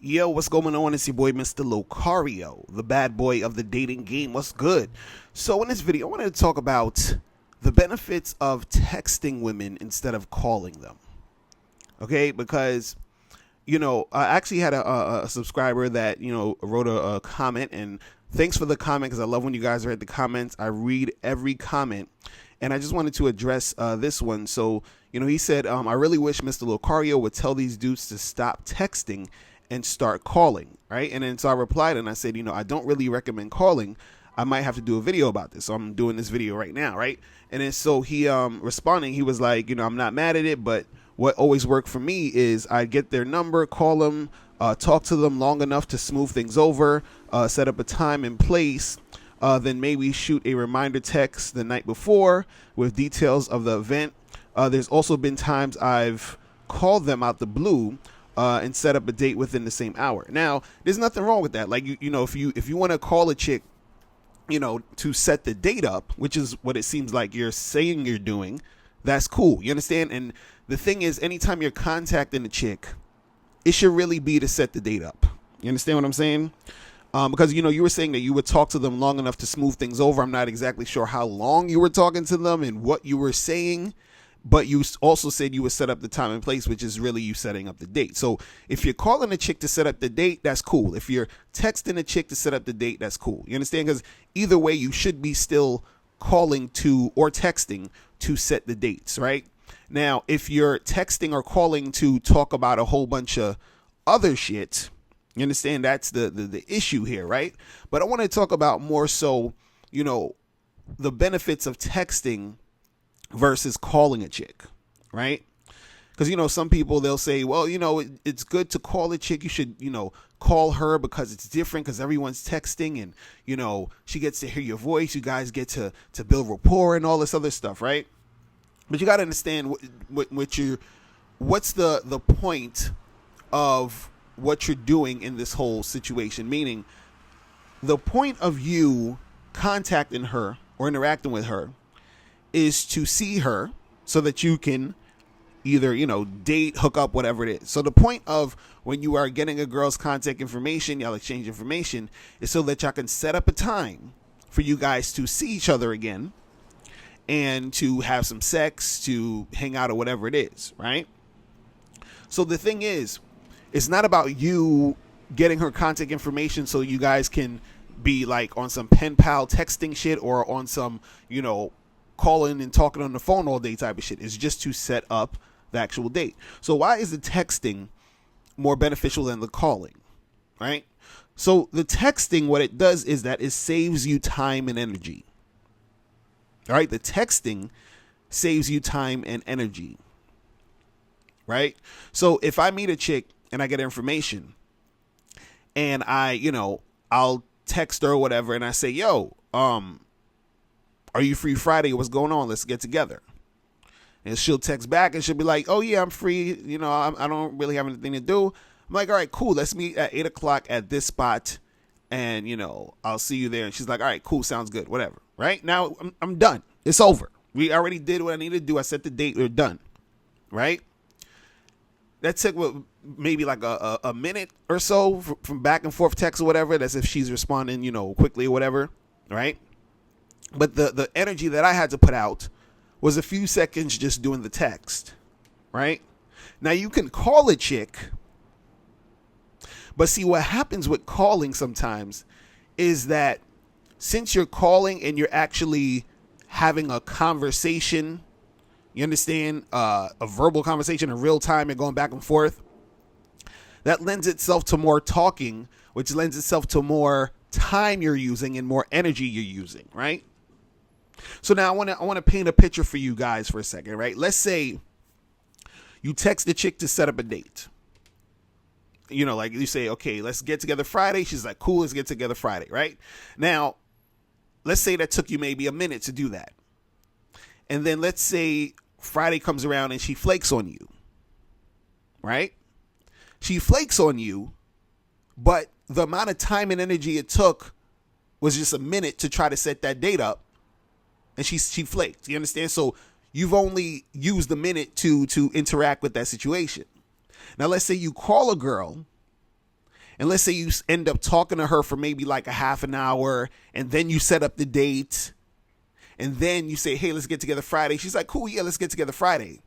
Yo, what's going on? It's your boy, Mr. Locario, the bad boy of the dating game. What's good? So in this video, I wanted to talk about the benefits of texting women instead of calling them. Okay, because, I actually had a subscriber that, wrote a comment, and thanks for the comment because I love when you guys read the comments. I read every comment, and I just wanted to address this one. So, he said, I really wish Mr. Locario would tell these dudes to stop texting and start calling, right? And then so I replied and I said, I don't really recommend calling. I might have to do a video about this. So I'm doing this video right now, right? And then so he responding, he was like, I'm not mad at it, but what always worked for me is I get their number, call them, talk to them long enough to smooth things over, set up a time and place, then maybe shoot a reminder text the night before with details of the event. There's also been times I've called them out the blue and set up a date within the same hour. Now, there's nothing wrong with that. Like, if you want to call a chick, to set the date up, which is what it seems like you're saying you're doing, that's cool. You understand? And the thing is, anytime you're contacting a chick, it should really be to set the date up. You understand what I'm saying? Because, you were saying that you would talk to them long enough to smooth things over. I'm not exactly sure how long you were talking to them and what you were saying. But you also said you would set up the time and place, which is really you setting up the date. So if you're calling a chick to set up the date, that's cool. If you're texting a chick to set up the date, that's cool. You understand? Because either way, you should be still calling to or texting to set the dates, right? Now, if you're texting or calling to talk about a whole bunch of other shit, you understand that's the issue here, right? But I want to talk about more so, the benefits of texting versus calling a chick, right? Because, some people, they'll say, well, it's good to call a chick. You should, call her because it's different because everyone's texting and, she gets to hear your voice. You guys get to build rapport and all this other stuff, right? But you got to understand what's the point of what you're doing in this whole situation. Meaning the point of you contacting her or interacting with her is to see her so that you can either, date, hook up, whatever it is. So the point of when you are getting a girl's contact information, y'all exchange information, is so that y'all can set up a time for you guys to see each other again and to have some sex, to hang out or whatever it is, right? So the thing is, it's not about you getting her contact information so you guys can be like on some pen pal texting shit or on some, calling and talking on the phone all day type of shit. Is just to set up the actual date. So why is the texting more beneficial than the calling, right? So the texting, what it does is that it saves you time and energy. All right, the texting saves you time and energy, right? So if I meet a chick and I get information and I'll text her or whatever and I say, yo, are you free Friday? What's going on? Let's get together. And she'll text back and she'll be like, oh yeah, I'm free. I don't really have anything to do. I'm like, all right, cool. Let's meet at 8:00 at this spot. And, I'll see you there. And she's like, all right, cool. Sounds good. Whatever. Right now I'm done. It's over. We already did what I needed to do. I set the date. We're done. Right. That took maybe like a minute or so from back and forth text or whatever. That's if she's responding, quickly or whatever. Right. But the energy that I had to put out was a few seconds just doing the text, right? Now you can call a chick, but see what happens with calling sometimes is that since you're calling and you're actually having a conversation, you understand, a verbal conversation in real time and going back and forth, that lends itself to more talking, which lends itself to more time you're using and more energy you're using, right? So now I want to paint a picture for you guys for a second, right? Let's say you text the chick to set up a date. Like you say, okay, let's get together Friday. She's like, cool, let's get together Friday, right? Now, let's say that took you maybe a minute to do that. And then let's say Friday comes around and she flakes on you, right? She flakes on you, but the amount of time and energy it took was just a minute to try to set that date up. And she flaked. You understand? So you've only used a minute to interact with that situation. Now, let's say you call a girl and let's say you end up talking to her for maybe like a half an hour, and then you set up the date, and then you say, hey, let's get together Friday. She's like, cool, yeah, let's get together Friday.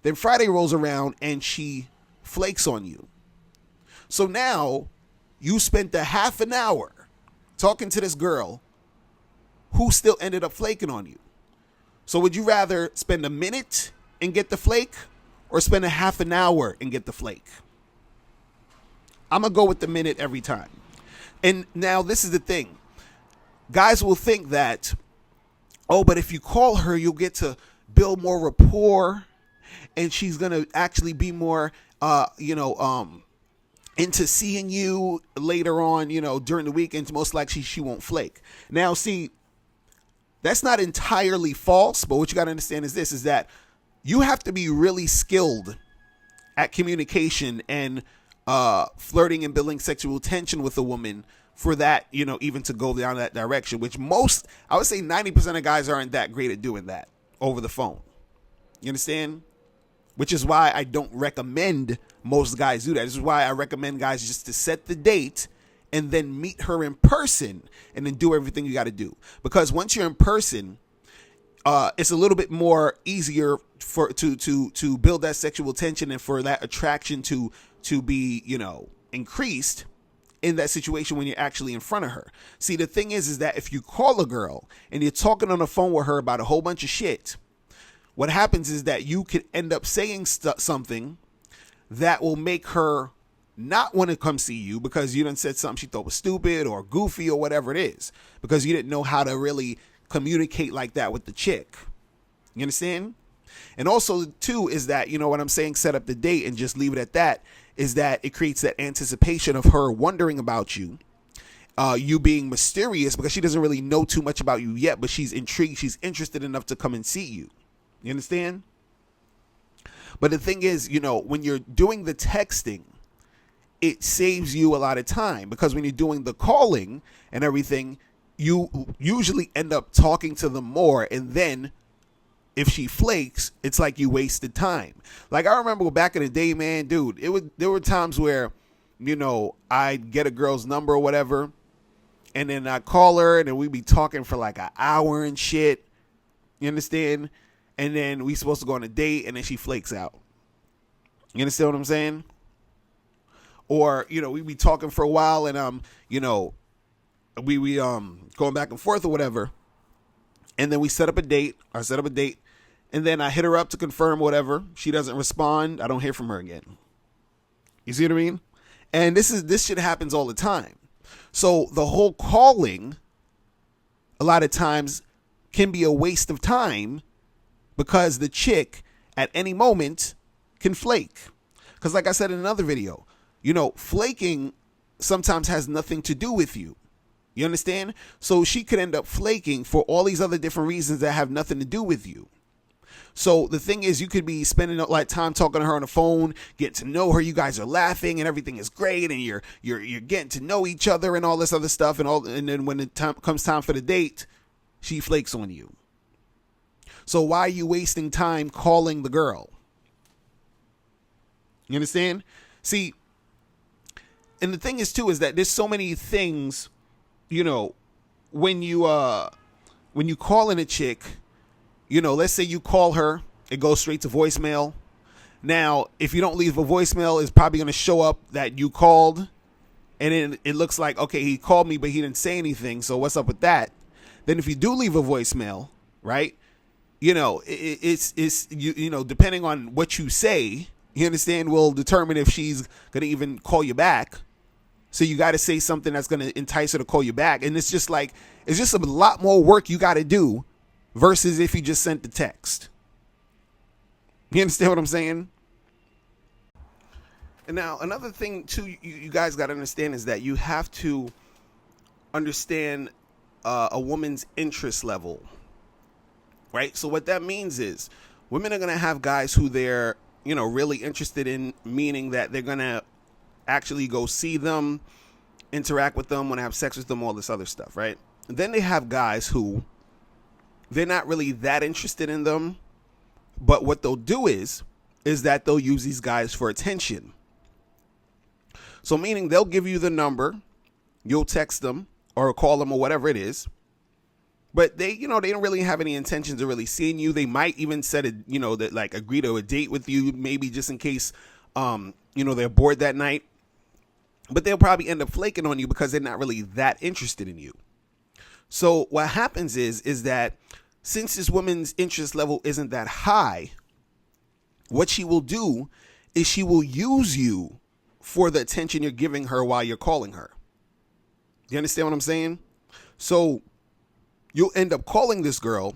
Then Friday rolls around and she flakes on you. So now you spent a half an hour talking to this girl who still ended up flaking on you. So would you rather spend a minute and get the flake, or spend a half an hour and get the flake? I'm going to go with the minute every time. And now this is the thing. Guys will think that, oh, but if you call her, you'll get to build more rapport, and she's going to actually be more, into seeing you later on, during the weekend. Most likely she won't flake. Now, see, that's not entirely false, but what you got to understand is this, is that you have to be really skilled at communication and flirting and building sexual tension with a woman for that, even to go down that direction, which I would say 90% of guys aren't that great at doing that over the phone. You understand? Which is why I don't recommend most guys do that. This is why I recommend guys just to set the date and then meet her in person and then do everything you got to do. Because once you're in person, it's a little bit more easier to build that sexual tension and for that attraction to be, increased in that situation when you're actually in front of her. See, the thing is that if you call a girl and you're talking on the phone with her about a whole bunch of shit, what happens is that you could end up saying something that will make her not want to come see you because you done said something she thought was stupid or goofy or whatever it is, because you didn't know how to really communicate like that with the chick. You understand? And also, too, is that, what I'm saying, set up the date and just leave it at that, is that it creates that anticipation of her wondering about you, you being mysterious because she doesn't really know too much about you yet, but she's intrigued. She's interested enough to come and see you. You understand? But the thing is, when you're doing the texting, it saves you a lot of time, because when you're doing the calling and everything, you usually end up talking to them more. And then if she flakes, it's like you wasted time. Like I remember back in the day, man, dude, there were times where, I'd get a girl's number or whatever, and then I'd call her and then we'd be talking for like an hour and shit. You understand? And then we supposed to go on a date and then she flakes out. You understand what I'm saying? Or, we'd be talking for a while and, we going back and forth or whatever. And then we set up a date. And then I hit her up to confirm whatever. She doesn't respond. I don't hear from her again. You see what I mean? And this shit happens all the time. So the whole calling, a lot of times, can be a waste of time, because the chick at any moment can flake. Because like I said in another video, flaking sometimes has nothing to do with you. You understand? So she could end up flaking for all these other different reasons that have nothing to do with you. So the thing is, you could be spending like time talking to her on the phone, get to know her. You guys are laughing and everything is great, and you're getting to know each other and all this other stuff, and then when it comes time for the date, she flakes on you. So why are you wasting time calling the girl? You understand? See, and the thing is too, is that there's so many things, when you call in a chick, let's say you call her, it goes straight to voicemail. Now, if you don't leave a voicemail, it's probably going to show up that you called, and then it looks like, okay, he called me, but he didn't say anything. So what's up with that? Then if you do leave a voicemail, right? It's depending on what you say, you understand, will determine if she's going to even call you back. So you got to say something that's going to entice her to call you back. And it's just a lot more work you got to do versus if you just sent the text. You understand what I'm saying? And now another thing too, you guys got to understand is that you have to understand a woman's interest level. Right? So what that means is women are going to have guys who they're, really interested in, meaning that they're going to actually go see them, interact with them, want to have sex with them, all this other stuff, right? And then they have guys who they're not really that interested in them, but what they'll do is that they'll use these guys for attention. So meaning they'll give you the number, you'll text them or call them or whatever it is. But they don't really have any intentions of really seeing you. They might even set that like agree to a date with you, maybe just in case, they're bored that night. But they'll probably end up flaking on you because they're not really that interested in you. So what happens is that since this woman's interest level isn't that high, what she will do is she will use you for the attention you're giving her while you're calling her. You understand what I'm saying? So you'll end up calling this girl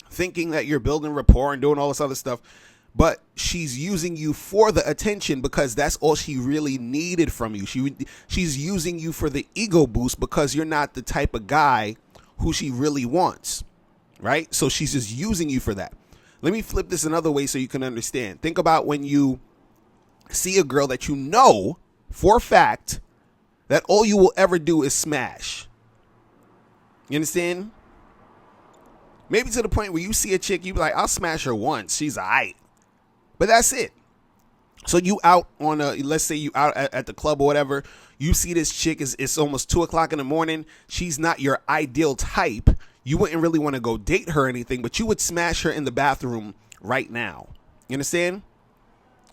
thinking that you're building rapport and doing all this other stuff, but she's using you for the attention because that's all she really needed from you. She's using you for the ego boost because you're not the type of guy who she really wants, right? So she's just using you for that. Let me flip this another way so you can understand. Think about when you see a girl that you know for a fact that all you will ever do is smash. You understand? Maybe to the point where you see a chick, you be like, I'll smash her once. She's all right. But that's it. So you out on let's say you out at the club or whatever. You see this chick, it's almost 2:00 in the morning. She's not your ideal type. You wouldn't really want to go date her or anything, but you would smash her in the bathroom right now. You understand?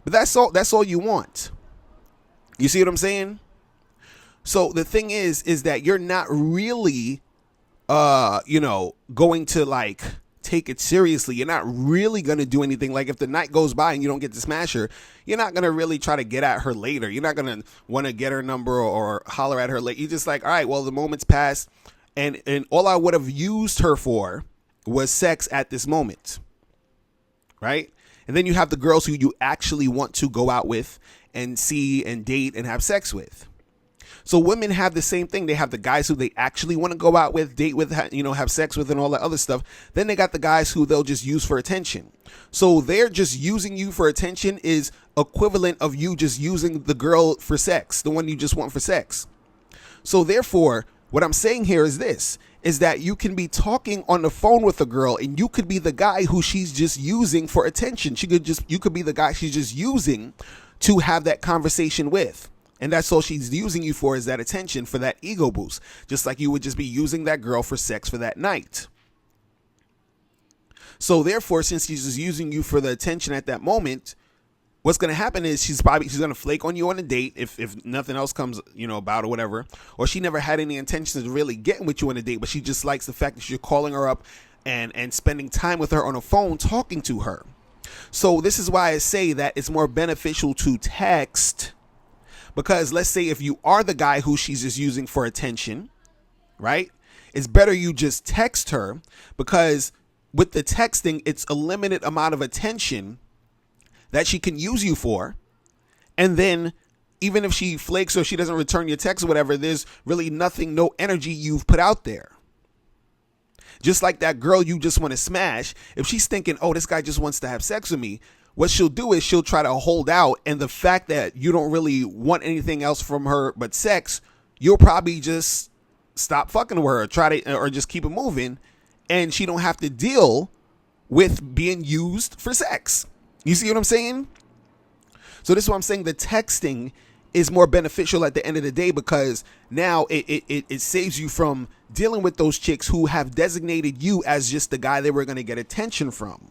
But that's all you want. You see what I'm saying? So the thing is that you're not really going to like take it seriously. You're not really going to do anything. Like if the night goes by and you don't get to smash her, you're not going to really try to get at her later. You're not going to want to get her number or holler at her later. You're just like, all right, well, the moment's passed and all I would have used her for was sex at this moment. Right? And then you have the girls who you actually want to go out with and see and date and have sex with. So women have the same thing. They have the guys who they actually want to go out with, date with, have sex with and all that other stuff. Then they got the guys who they'll just use for attention. So they're just using you for attention is equivalent of you just using the girl for sex, the one you just want for sex. So therefore, what I'm saying here is this, is that you can be talking on the phone with a girl and you could be the guy who she's just using for attention. You could be the guy she's just using to have that conversation with. And that's all she's using you for, is that attention, for that ego boost. Just like you would just be using that girl for sex for that night. So therefore, since she's just using you for the attention at that moment, what's going to happen is she's going to flake on you on a date if nothing else comes, about or whatever. Or she never had any intentions of really getting with you on a date, but she just likes the fact that you're calling her up and spending time with her on a phone, talking to her. So this is why I say that it's more beneficial to text. Because let's say if you are the guy who she's just using for attention, right? It's better you just text her, because with the texting, it's a limited amount of attention that she can use you for. And then even if she flakes or she doesn't return your text or whatever, there's really no energy you've put out there. Just like that girl you just want to smash, if she's thinking, oh, this guy just wants to have sex with me, what she'll do is she'll try to hold out, and the fact that you don't really want anything else from her but sex, you'll probably just stop fucking with her, or just keep it moving, and she don't have to deal with being used for sex. You see what I'm saying? So this is what I'm saying. The texting is more beneficial at the end of the day, because now it saves you from dealing with those chicks who have designated you as just the guy they were going to get attention from.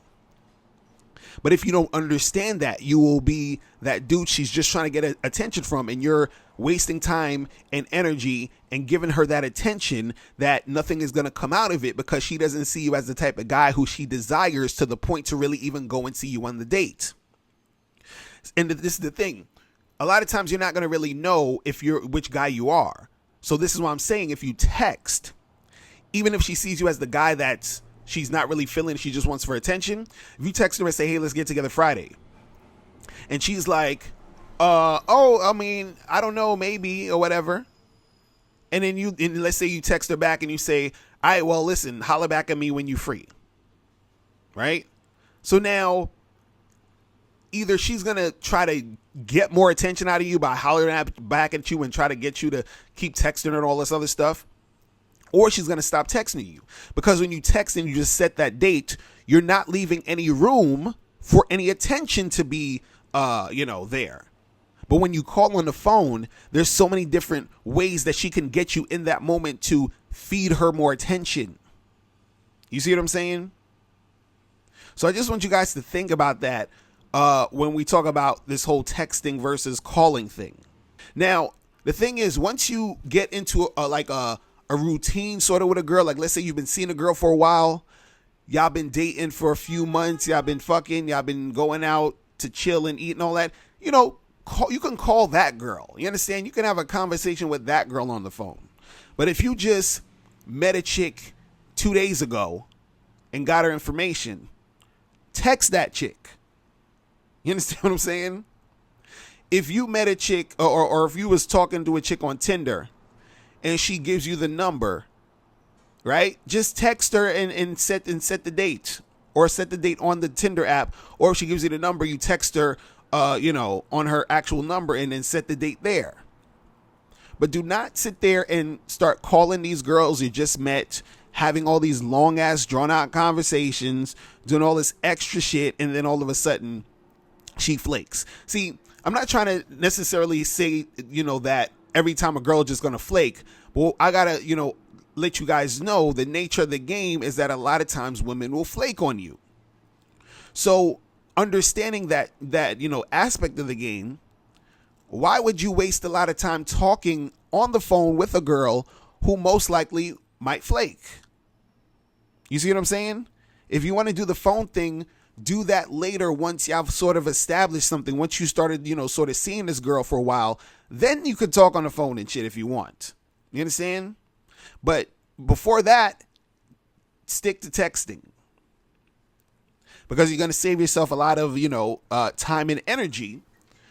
But if you don't understand that, you will be that dude she's just trying to get attention from, and you're wasting time and energy and giving her that attention that nothing is going to come out of it, because she doesn't see you as the type of guy who she desires to the point to really even go and see you on the date. And this is the thing. A lot of times you're not going to really know which guy you are. So this is what I'm saying. If you text, even if she sees you as the guy that's she's not really feeling, she just wants for attention. If you text her and say, hey, let's get together Friday, and she's like, I don't know, maybe, or whatever. And then let's say you text her back and you say, all right, well, listen, holler back at me when you're free. Right? So now either she's going to try to get more attention out of you by hollering back at you and try to get you to keep texting her and all this other stuff, or she's going to stop texting you. Because when you text and you just set that date, you're not leaving any room for any attention to be, there. But when you call on the phone, there's so many different ways that she can get you in that moment to feed her more attention. You see what I'm saying? So I just want you guys to think about that when we talk about this whole texting versus calling thing. Now, the thing is, once you get into a routine sort of with a girl, like let's say you've been seeing a girl for a while, y'all been dating for a few months, y'all been fucking, y'all been going out to chill and eat and all that, you know, you can call that girl. You understand? You can have a conversation with that girl on the phone. But if you just met a chick 2 days ago and got her information, text that chick. You understand what I'm saying? If you met a chick or if you was talking to a chick on Tinder and she gives you the number, right? Just text her and set the date, or set the date on the Tinder app. Or if she gives you the number, you text her, on her actual number and then set the date there. But do not sit there and start calling these girls you just met, having all these long ass drawn out conversations, doing all this extra shit, and then all of a sudden she flakes. See, I'm not trying to necessarily say, that every time a girl is just going to flake. But I got to, let you guys know the nature of the game is that a lot of times women will flake on you. So understanding that aspect of the game, why would you waste a lot of time talking on the phone with a girl who most likely might flake? You see what I'm saying? If you want to do the phone thing, do that later once y'all sort of established something. Once you started, sort of seeing this girl for a while, then you could talk on the phone and shit if you want. You understand? But before that, stick to texting. Because you're going to save yourself a lot of, time and energy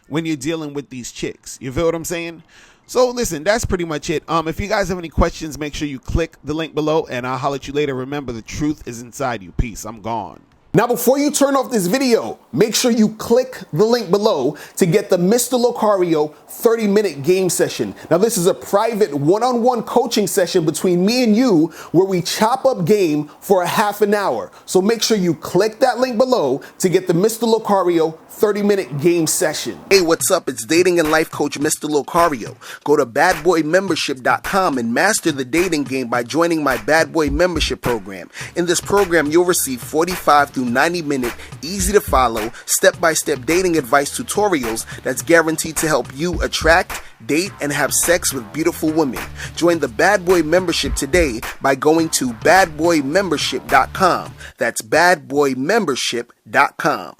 when you're dealing with these chicks. You feel what I'm saying? So listen, that's pretty much it. If you guys have any questions, make sure you click the link below and I'll holler at you later. Remember, the truth is inside you. Peace. I'm gone. Now, before you turn off this video, make sure you click the link below to get the Mr. Locario 30-minute game session. Now, this is a private one-on-one coaching session between me and you where we chop up game for a half an hour. So make sure you click that link below to get the Mr. Locario 30-minute game session. Hey, what's up? It's dating and life coach Mr. Locario. Go to badboymembership.com and master the dating game by joining my Bad Boy membership program. In this program, you'll receive 45 to 90-minute, easy-to-follow, step-by-step dating advice tutorials that's guaranteed to help you attract, date, and have sex with beautiful women. Join the Bad Boy membership today by going to badboymembership.com. That's badboymembership.com.